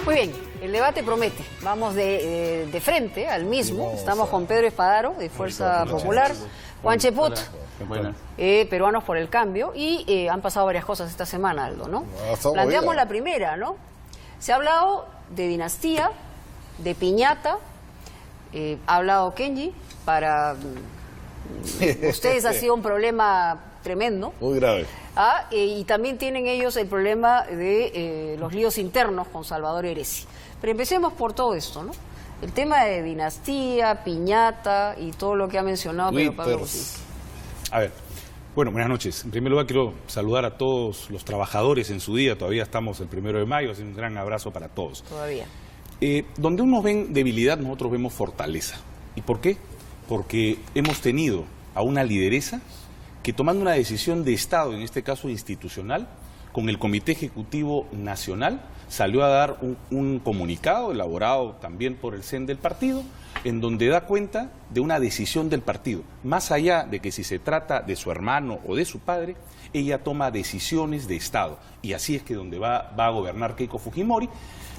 Muy bien, el debate promete. Vamos de frente al mismo. Estamos con Pedro Espadaro, de Fuerza Popular, Juan Cheput, Peruanos por el Cambio, y han pasado varias cosas esta semana, Aldo, ¿no? Planteamos la primera, ¿no? Se ha hablado de dinastía, de piñata, ha hablado Kenji, para ustedes ha sido un problema tremendo. Muy grave. Y también tienen ellos el problema de los líos internos con Salvador Heresi. Pero empecemos por todo esto, ¿no? El tema de dinastía, piñata y todo lo que ha mencionado Pedro Pablo Guzzi. A ver, bueno, buenas noches. En primer lugar quiero saludar a todos los trabajadores en su día. Todavía estamos el 1 de mayo, así un gran abrazo para todos. Todavía. Donde unos ven debilidad, nosotros vemos fortaleza. ¿Y por qué? Porque hemos tenido a una lideresa que, tomando una decisión de Estado, en este caso institucional, con el Comité Ejecutivo Nacional, salió a dar un comunicado elaborado también por el CEN del partido, en donde da cuenta de una decisión del partido. Más allá de que si se trata de su hermano o de su padre, ella toma decisiones de Estado. Y así es que donde va a gobernar Keiko Fujimori,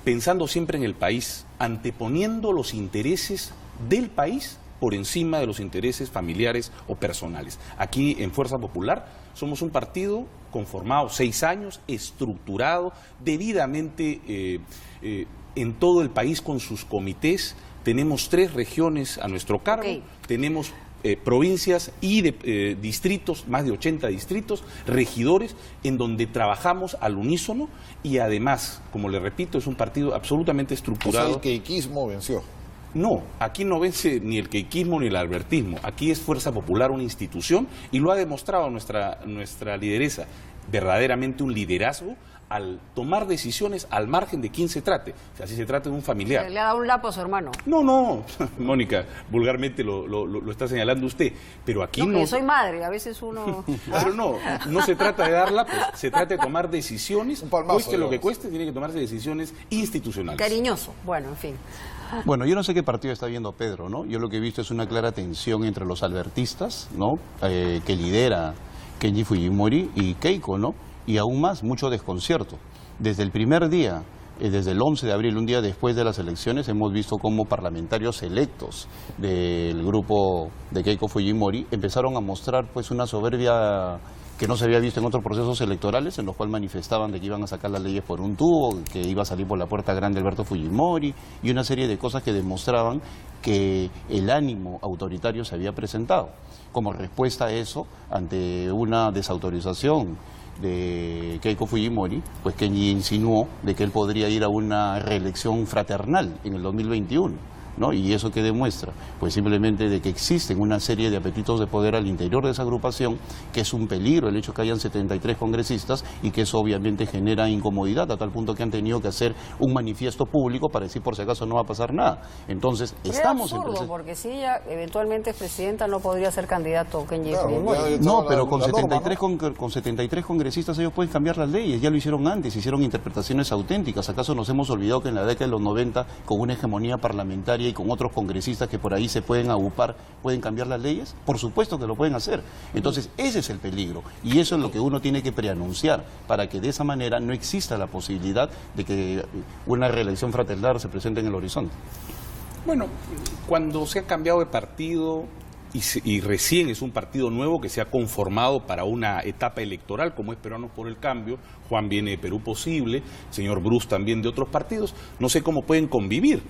pensando siempre en el país, anteponiendo los intereses del país por encima de los intereses familiares o personales. Aquí en Fuerza Popular somos un partido conformado 6 años, estructurado, debidamente en todo el país con sus comités. Tenemos 3 regiones a nuestro cargo, tenemos provincias y distritos, más de 80 distritos, regidores, en donde trabajamos al unísono y además, como le repito, es un partido absolutamente estructurado. O sea, el queiquismo venció. No, aquí no vence ni el queiquismo ni el albertismo. Aquí es Fuerza Popular una institución y lo ha demostrado nuestra lideresa. Verdaderamente un liderazgo al tomar decisiones al margen de quién se trate. O sea, si se trata de un familiar. Le ha dado un lapo a su hermano. No, Mónica, vulgarmente lo está señalando usted. Pero aquí no. Yo soy madre, a veces uno. Pero no se trata de dar lapos, se trata de tomar decisiones. Cueste lo que cueste, tiene que tomarse decisiones institucionales. Cariñoso, bueno, en fin. Bueno, yo no sé qué partido está viendo Pedro, ¿no? Yo lo que he visto es una clara tensión entre los albertistas, ¿no? Que lidera Kenji Fujimori y Keiko, ¿no? Y aún más, mucho desconcierto. Desde el primer día, desde el 11 de abril, un día después de las elecciones, hemos visto cómo parlamentarios electos del grupo de Keiko Fujimori empezaron a mostrar pues una soberbia que no se había visto en otros procesos electorales, en los cuales manifestaban de que iban a sacar las leyes por un tubo, que iba a salir por la puerta grande Alberto Fujimori, y una serie de cosas que demostraban que el ánimo autoritario se había presentado. Como respuesta a eso, ante una desautorización de Keiko Fujimori, pues Kenji insinuó de que él podría ir a una reelección fraternal en el 2021. ¿No? ¿Y eso qué demuestra? Pues simplemente de que existen una serie de apetitos de poder al interior de esa agrupación, que es un peligro el hecho que hayan 73 congresistas y que eso obviamente genera incomodidad a tal punto que han tenido que hacer un manifiesto público para decir por si acaso no va a pasar nada. Entonces, estamos en proceso. Porque si ella eventualmente es presidenta no podría ser candidato Kenji Fujimori. No, pero con 73 congresistas ellos pueden cambiar las leyes, ya lo hicieron antes, hicieron interpretaciones auténticas. ¿Acaso nos hemos olvidado que en la década de los 90, con una hegemonía parlamentaria y con otros congresistas que por ahí se pueden agrupar, pueden cambiar las leyes? Por supuesto que lo pueden hacer. Entonces, ese es el peligro. Y eso es lo que uno tiene que preanunciar, para que de esa manera no exista la posibilidad de que una reelección fraternal se presente en el horizonte. Bueno, cuando se ha cambiado de partido y recién es un partido nuevo que se ha conformado para una etapa electoral, como es Peruanos por el Cambio, Juan viene de Perú Posible, señor Bruce también de otros partidos, no sé cómo pueden convivir.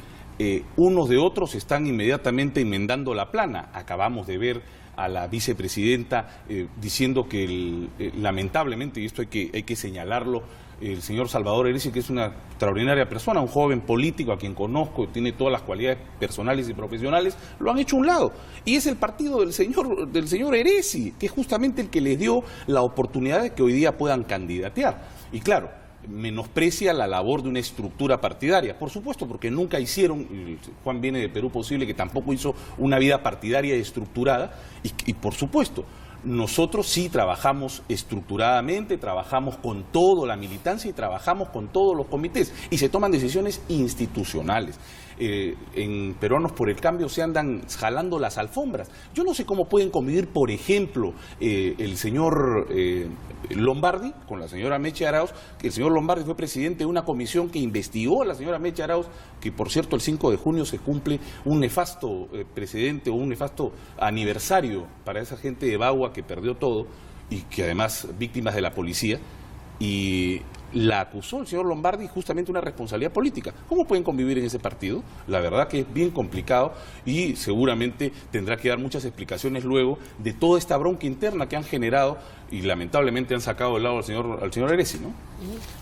Unos de otros están inmediatamente enmendando la plana. Acabamos de ver a la vicepresidenta diciendo que lamentablemente, y esto hay que señalarlo, el señor Salvador Heresi, que es una extraordinaria persona, un joven político a quien conozco, tiene todas las cualidades personales y profesionales, lo han hecho a un lado. Y es el partido del señor Heresi, que es justamente el que les dio la oportunidad de que hoy día puedan candidatear. Y claro, menosprecia la labor de una estructura partidaria, por supuesto, porque nunca hicieron, Juan viene de Perú Posible, que tampoco hizo una vida partidaria estructurada, y por supuesto, Nosotros sí trabajamos estructuradamente, trabajamos con toda la militancia y trabajamos con todos los comités y se toman decisiones institucionales. En Peruanos por el Cambio se andan jalando las alfombras. Yo no sé cómo pueden convivir, por ejemplo, el señor Lombardi con la señora Meche Arauz, que el señor Lombardi fue presidente de una comisión que investigó a la señora Meche Arauz, que por cierto el 5 de junio se cumple un nefasto precedente o un nefasto aniversario para esa gente de Bagua que perdió todo y que además víctimas de la policía, y la acusó el señor Lombardi justamente una responsabilidad política. ¿Cómo pueden convivir en ese partido? La verdad que es bien complicado y seguramente tendrá que dar muchas explicaciones luego de toda esta bronca interna que han generado y lamentablemente han sacado de lado al señor Heresi, ¿no?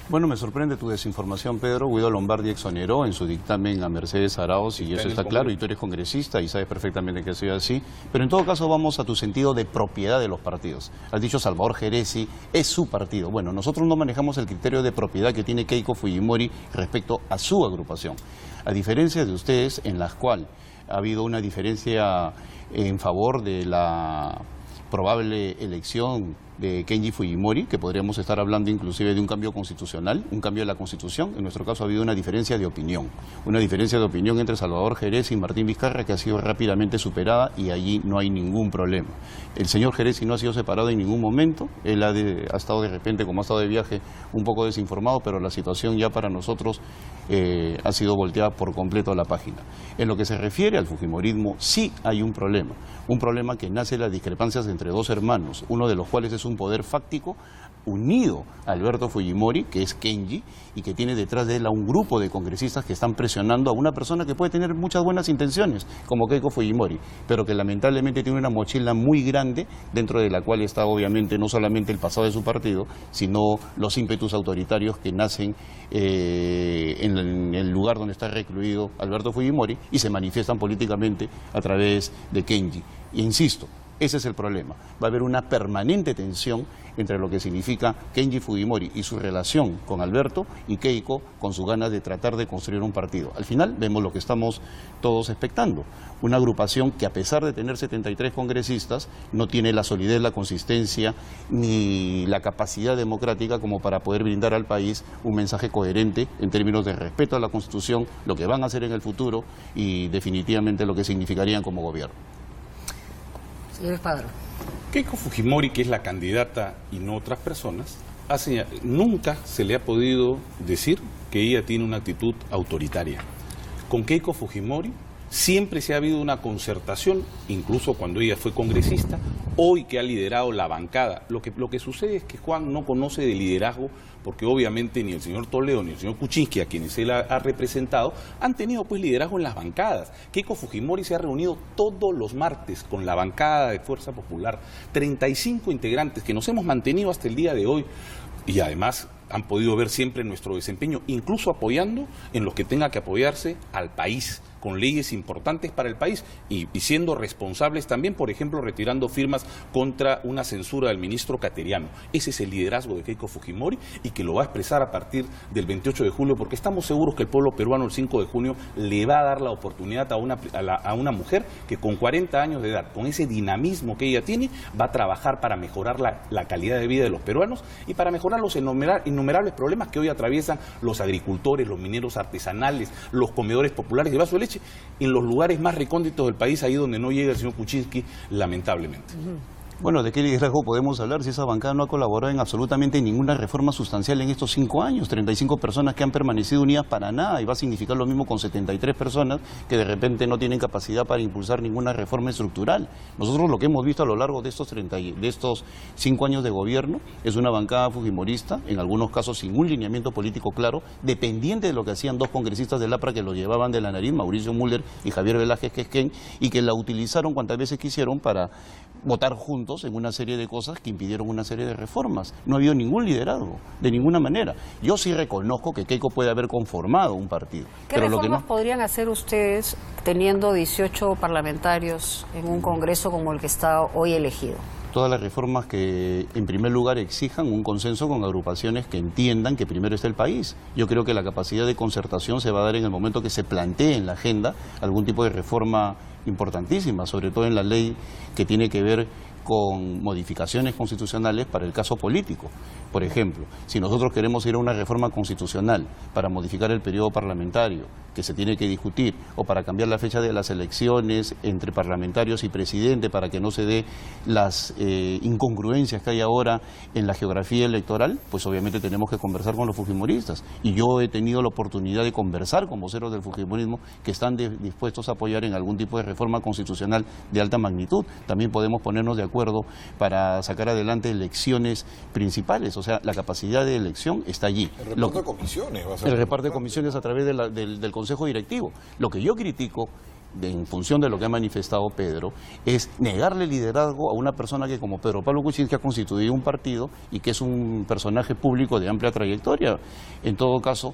Bueno, me sorprende tu desinformación, Pedro. Guido Lombardi exoneró en su dictamen a Mercedes Arauz y eso está claro, y tú eres congresista y sabes perfectamente que ha sido así. Pero en todo caso vamos a tu sentido de propiedad de los partidos. Has dicho Salvador Heresi, es su partido. Bueno, nosotros no manejamos el criterio de propiedad que tiene Keiko Fujimori respecto a su agrupación. A diferencia de ustedes, en la cual ha habido una diferencia en favor de la probable elección de Kenji Fujimori, que podríamos estar hablando inclusive de un cambio constitucional, un cambio de la Constitución. En nuestro caso ha habido una diferencia de opinión entre Salvador Heresi y Martín Vizcarra, que ha sido rápidamente superada y allí no hay ningún problema. El señor Heresi no ha sido separado en ningún momento, él ha estado de repente, como ha estado de viaje, un poco desinformado, pero la situación ya para nosotros ha sido volteada por completo a la página. En lo que se refiere al fujimorismo, sí hay un problema que nace de las discrepancias entre dos hermanos, uno de los cuales es un poder fáctico unido a Alberto Fujimori, que es Kenji, y que tiene detrás de él a un grupo de congresistas que están presionando a una persona que puede tener muchas buenas intenciones, como Keiko Fujimori, pero que lamentablemente tiene una mochila muy grande, dentro de la cual está obviamente no solamente el pasado de su partido, sino los ímpetus autoritarios que nacen en el lugar donde está recluido Alberto Fujimori y se manifiestan políticamente a través de Kenji. E insisto, ese es el problema. Va a haber una permanente tensión entre lo que significa Kenji Fujimori y su relación con Alberto y Keiko con sus ganas de tratar de construir un partido. Al final vemos lo que estamos todos expectando. Una agrupación que a pesar de tener 73 congresistas no tiene la solidez, la consistencia ni la capacidad democrática como para poder brindar al país un mensaje coherente en términos de respeto a la Constitución, lo que van a hacer en el futuro y definitivamente lo que significarían como gobierno. Señor Espadaro. Keiko Fujimori, que es la candidata y no otras personas, nunca se le ha podido decir que ella tiene una actitud autoritaria. Con Keiko Fujimori siempre se ha habido una concertación, incluso cuando ella fue congresista, hoy que ha liderado la bancada. Lo que sucede es que Juan no conoce de liderazgo, porque obviamente ni el señor Toledo ni el señor Kuczynski, a quienes él ha representado, han tenido pues liderazgo en las bancadas. Keiko Fujimori se ha reunido todos los martes con la bancada de Fuerza Popular, 35 integrantes que nos hemos mantenido hasta el día de hoy y además han podido ver siempre nuestro desempeño, incluso apoyando en lo que tenga que apoyarse al país, con leyes importantes para el país y siendo responsables también, por ejemplo, retirando firmas contra una censura del ministro Cateriano. Ese es el liderazgo de Keiko Fujimori y que lo va a expresar a partir del 28 de julio, porque estamos seguros que el pueblo peruano el 5 de junio le va a dar la oportunidad a una mujer que con 40 años de edad, con ese dinamismo que ella tiene, va a trabajar para mejorar la calidad de vida de los peruanos y para mejorar los innumerables problemas que hoy atraviesan los agricultores, los mineros artesanales, los comedores populares de vaso de leche, en los lugares más recónditos del país, ahí donde no llega el señor Kuczynski, lamentablemente. Bueno, ¿de qué liderazgo podemos hablar si esa bancada no ha colaborado en absolutamente ninguna reforma sustancial en estos 5 años? 35 personas que han permanecido unidas para nada, y va a significar lo mismo con 73 personas que de repente no tienen capacidad para impulsar ninguna reforma estructural. Nosotros lo que hemos visto a lo largo de estos 5 años de gobierno es una bancada fujimorista, en algunos casos sin un lineamiento político claro, dependiente de lo que hacían dos congresistas del APRA que lo llevaban de la nariz, Mauricio Müller y Javier Velázquez Quesquén, y que la utilizaron cuantas veces quisieron para votar juntos en una serie de cosas que impidieron una serie de reformas. No ha habido ningún liderazgo, de ninguna manera. Yo sí reconozco que Keiko puede haber conformado un partido. ¿Qué reformas podrían hacer ustedes teniendo 18 parlamentarios en un Congreso como el que está hoy elegido? Todas las reformas que en primer lugar exijan un consenso con agrupaciones que entiendan que primero está el país. Yo creo que la capacidad de concertación se va a dar en el momento que se plantee en la agenda algún tipo de reforma importantísima, sobre todo en la ley que tiene que ver con modificaciones constitucionales para el caso político. Por ejemplo, si nosotros queremos ir a una reforma constitucional para modificar el periodo parlamentario, que se tiene que discutir, o para cambiar la fecha de las elecciones entre parlamentarios y presidente para que no se dé las incongruencias que hay ahora en la geografía electoral, pues obviamente tenemos que conversar con los fujimoristas. Y yo he tenido la oportunidad de conversar con voceros del fujimorismo que están dispuestos a apoyar en algún tipo de reforma constitucional de alta magnitud. También podemos ponernos de acuerdo para sacar adelante elecciones principales, o sea, la capacidad de elección está allí. El reparto de comisiones va a ser el reparto de comisiones a través del Consejo Directivo. Lo que yo critico, en función de lo que ha manifestado Pedro, es negarle liderazgo a una persona que, como Pedro Pablo Kuczynski, ha constituido un partido y que es un personaje público de amplia trayectoria. En todo caso,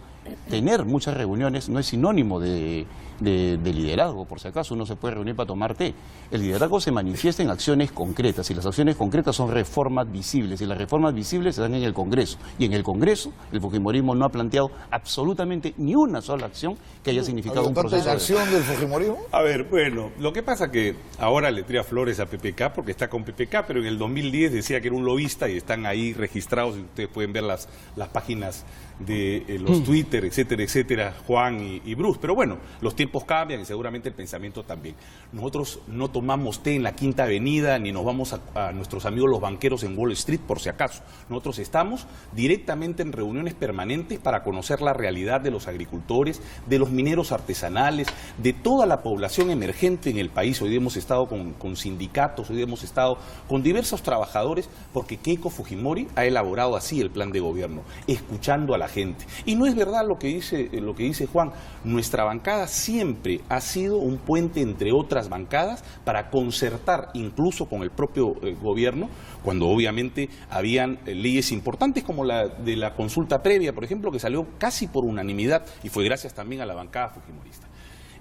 tener muchas reuniones no es sinónimo de liderazgo. Por si acaso uno se puede reunir para tomar té. El liderazgo se manifiesta en acciones concretas, y las acciones concretas son reformas visibles, y las reformas visibles se dan en el Congreso, y en el Congreso el fujimorismo no ha planteado absolutamente ni una sola acción que haya significado un proceso de acción del fujimorismo. A ver, bueno, lo que pasa que ahora le tira flores a PPK porque está con PPK, pero en el 2010 decía que era un lobista y están ahí registrados, y ustedes pueden ver las páginas de los Twitter, etcétera, etcétera, Juan y Bruce. Pero bueno, los tiempos cambian y seguramente el pensamiento también. Nosotros no tomamos té en la Quinta Avenida ni nos vamos a nuestros amigos los banqueros en Wall Street, por si acaso. Nosotros estamos directamente en reuniones permanentes para conocer la realidad de los agricultores, de los mineros artesanales, de toda la población emergente en el país. Hoy hemos estado con sindicatos, hoy hemos estado con diversos trabajadores, porque Keiko Fujimori ha elaborado así el plan de gobierno, escuchando a la gente. Y no es verdad lo que dice Juan. Nuestra bancada siempre ha sido un puente entre otras bancadas para concertar, incluso con el propio gobierno, cuando obviamente habían leyes importantes como la de la consulta previa, por ejemplo, que salió casi por unanimidad, y fue gracias también a la bancada fujimorista.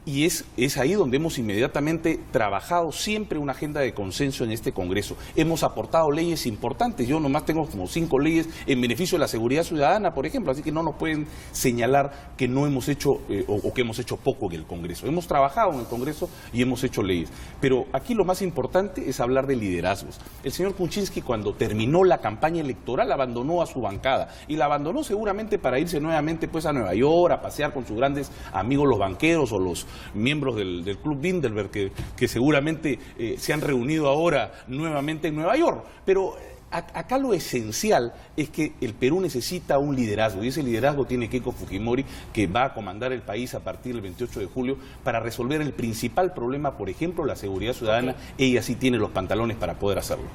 Y es ahí donde hemos inmediatamente trabajado siempre una agenda de consenso en este Congreso. Hemos aportado leyes importantes. Yo nomás tengo como 5 leyes en beneficio de la seguridad ciudadana, por ejemplo. Así que no nos pueden señalar que no hemos hecho o que hemos hecho poco en el Congreso. Hemos trabajado en el Congreso y hemos hecho leyes. Pero aquí lo más importante es hablar de liderazgos. El señor Kuczynski, cuando terminó la campaña electoral, abandonó a su bancada. Y la abandonó seguramente para irse nuevamente pues a Nueva York, a pasear con sus grandes amigos los banqueros o los miembros del Club Bilderberg que seguramente se han reunido ahora nuevamente en Nueva York. Pero acá lo esencial es que el Perú necesita un liderazgo, y ese liderazgo tiene Keiko Fujimori, que va a comandar el país a partir del 28 de julio para resolver el principal problema, por ejemplo, la seguridad ciudadana. Ella sí tiene los pantalones para poder hacerlo.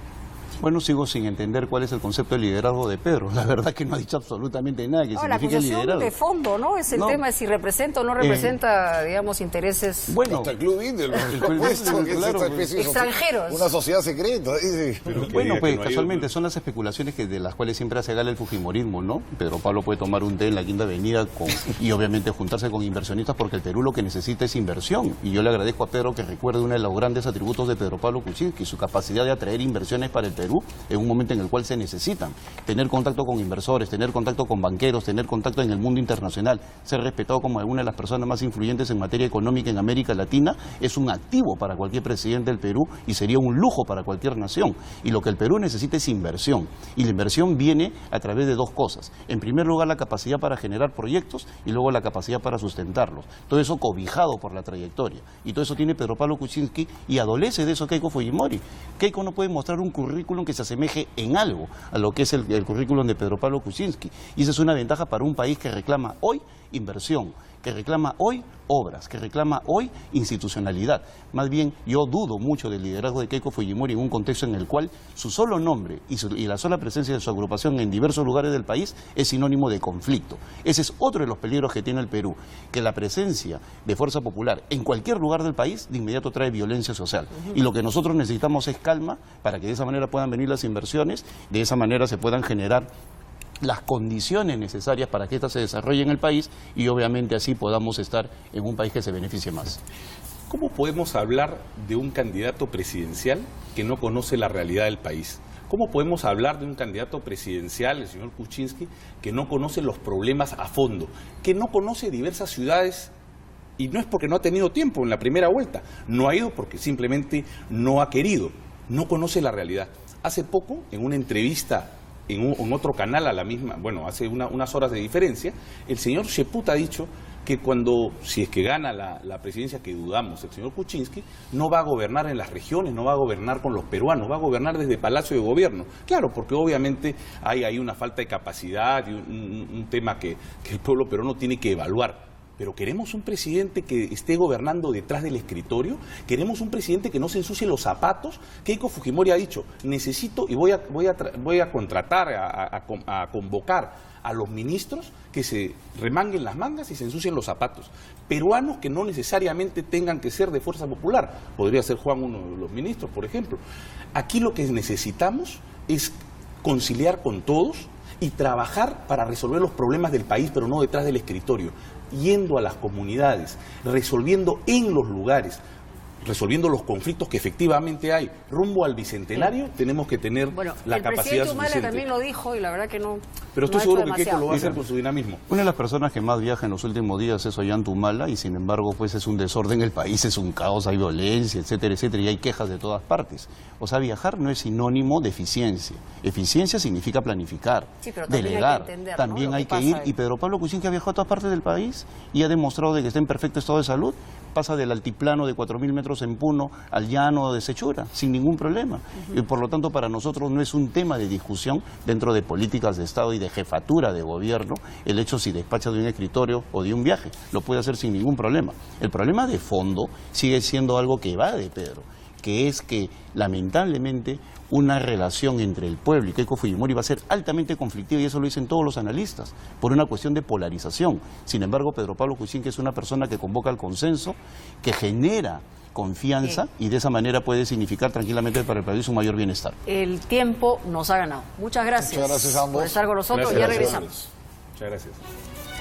Bueno, sigo sin entender cuál es el concepto de liderazgo de Pedro. La verdad es que no ha dicho absolutamente nada que signifique liderazgo. La acusación de fondo, ¿no? Es el tema de si representa o no representa, digamos, intereses... Bueno, hasta el Club Bilderberg, extranjeros. Una sociedad secreta. Pero bueno, pues casualmente son las especulaciones de las cuales siempre hace gala el fujimorismo, ¿no? Pedro Pablo puede tomar un té en la Quinta Avenida y obviamente juntarse con inversionistas, porque el Perú lo que necesita es inversión. Y yo le agradezco a Pedro que recuerde uno de los grandes atributos de Pedro Pablo Kuczynski, su capacidad de atraer inversiones para el Perú en un momento en el cual se necesitan. Tener contacto con inversores, tener contacto con banqueros, tener contacto en el mundo internacional, ser respetado como una de las personas más influyentes en materia económica en América Latina, es un activo para cualquier presidente del Perú y sería un lujo para cualquier nación. Y lo que el Perú necesita es inversión. Y la inversión viene a través de dos cosas. En primer lugar, la capacidad para generar proyectos, y luego la capacidad para sustentarlos. Todo eso cobijado por la trayectoria. Y todo eso tiene Pedro Pablo Kuczynski, y adolece de eso Keiko Fujimori. Keiko no puede mostrar un currículum que se asemeje en algo a lo que es el currículum de Pedro Pablo Kuczynski. Y esa es una ventaja para un país que reclama hoy inversión, que reclama hoy obras, que reclama hoy institucionalidad. Más bien, yo dudo mucho del liderazgo de Keiko Fujimori en un contexto en el cual su solo nombre y la sola presencia de su agrupación en diversos lugares del país es sinónimo de conflicto. Ese es otro de los peligros que tiene el Perú, que la presencia de Fuerza Popular en cualquier lugar del país de inmediato trae violencia social. Y lo que nosotros necesitamos es calma para que de esa manera puedan venir las inversiones, de esa manera se puedan generar las condiciones necesarias para que ésta se desarrolle en el país, y obviamente así podamos estar en un país que se beneficie más. ¿Cómo podemos hablar de un candidato presidencial que no conoce la realidad del país? ¿Cómo podemos hablar de un candidato presidencial, el señor Kuczynski, que no conoce los problemas a fondo, que no conoce diversas ciudades? Y no es porque no ha tenido tiempo en la primera vuelta, no ha ido porque simplemente no ha querido. no conoce la realidad. Hace poco, en una entrevista en otro canal a la misma, bueno, hace unas horas de diferencia, el señor Cheput ha dicho que si es que gana la presidencia, que dudamos, el señor Kuczynski no va a gobernar en las regiones, no va a gobernar con los peruanos, va a gobernar desde Palacio de Gobierno. Claro, porque obviamente hay ahí una falta de capacidad y un tema que el pueblo peruano tiene que evaluar. Pero queremos un presidente que esté gobernando detrás del escritorio, queremos un presidente que no se ensucie los zapatos. Keiko Fujimori ha dicho, necesito y voy a contratar, a convocar a los ministros que se remanguen las mangas y se ensucien los zapatos. Peruanos que no necesariamente tengan que ser de Fuerza Popular. Podría ser Juan uno de los ministros, por ejemplo. Aquí lo que necesitamos es conciliar con todos y trabajar para resolver los problemas del país, pero no detrás del escritorio, yendo a las comunidades, resolviendo en los lugares, resolviendo los conflictos que efectivamente hay. Rumbo al Bicentenario tenemos que tener la capacidad suficiente. El presidente Humala también lo dijo y la verdad que no. Pero estoy seguro que Keiko lo va a hacer con su dinamismo. Una de las personas que más viaja en los últimos días es Ollanta Humala y sin embargo pues es un desorden el país, es un caos, hay violencia, etcétera, etcétera, y hay quejas de todas partes. O sea, viajar no es sinónimo de eficiencia. Eficiencia significa planificar, delegar, hay que entender, también ¿no? hay que ir. Y Pedro Pablo Kuczynski ha viajado a todas partes del país y ha demostrado de que está en perfecto estado de salud. Pasa del altiplano de 4.000 metros en Puno al llano de Sechura, sin ningún problema. Y por lo tanto, para nosotros no es un tema de discusión dentro de políticas de Estado y de jefatura de gobierno el hecho si despacha de un escritorio o de un viaje. Lo puede hacer sin ningún problema. El problema de fondo sigue siendo algo que va de Pedro, que es que lamentablemente una relación entre el pueblo y Keiko Fujimori va a ser altamente conflictiva, y eso lo dicen todos los analistas, por una cuestión de polarización. Sin embargo, Pedro Pablo Kuczynski es una persona que convoca al consenso, que genera confianza y de esa manera puede significar tranquilamente para el país un mayor bienestar. El tiempo nos ha ganado. Muchas gracias, Muchas gracias a ambos. por estar con nosotros. Gracias, Ya regresamos. Muchas gracias.